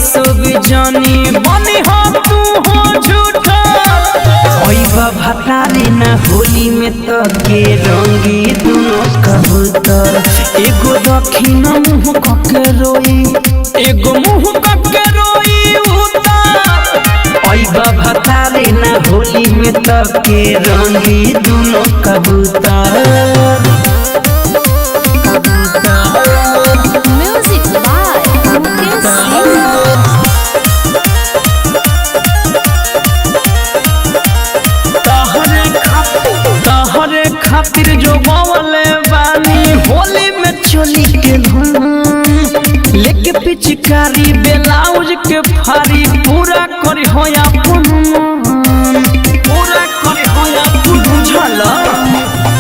सब जानी बनी हो तू हो झूठा भतारी ना होली में तो के रंगी दोनों कबूतर एगो दक्षिण मुँह कके रोई एगो मुँह कके रोई भतारी ना होली में तो के रंगी दोनों कबूतर म्यूजिक बाय मुकेश तहरे खातिर जो बवले बानी होली में चोली के धुन लेके पिचकारी ब्लाउज के फारी पूरा करी होया पूरा करी होया बुझल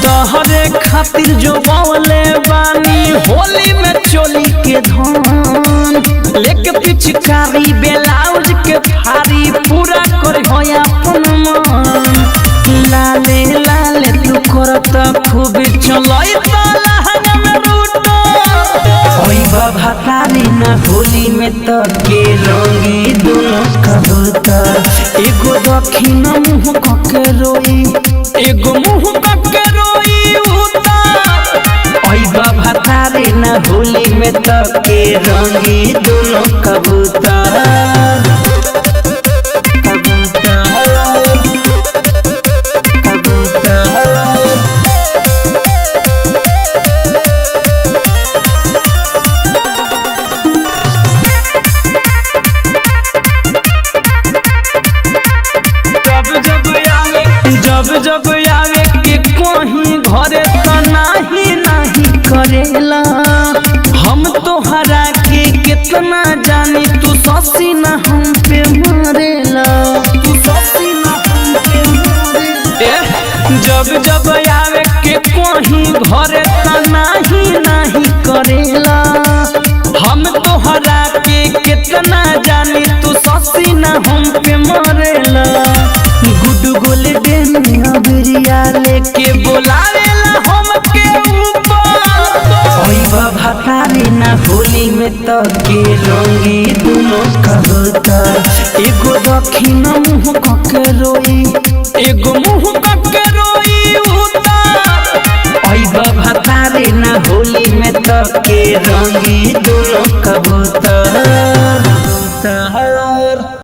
तहरे खातिर जो बवले बानी होली में चोली के धुन लेके पिचकारी ब्लाउज के फारी पूरा करी होया लाले लाले तू करत खूब चलई भतारी ना होली में तो के रंगी दोनों कबूतर एगो दक्षिण मुँह कके रोई एगो मुँह कके रोई भतारी ना होली में तो के रंगी दोनों कबूतर जब आवे के कहीं घरे तो नहीं करेला हम तोहरा के कितना जानी तू ससी ना हम पे मरेला तू ससी ना हम पे मरेला जब आवे के कहीं घरे तो नहीं करेला हम तोहरा के कितना जानी तू ससी ना हम पे मरेला गुड गोल्डन अबरिया लेके बोलावेला हमके ऊपर भतारी ना होली में तो के रंगी दोनों कबूतर एगो दक्षिण मुँह कके रोई एगो मुँह कके रोई भतारी ना होली में तो के रंगी दोनों कबूतर।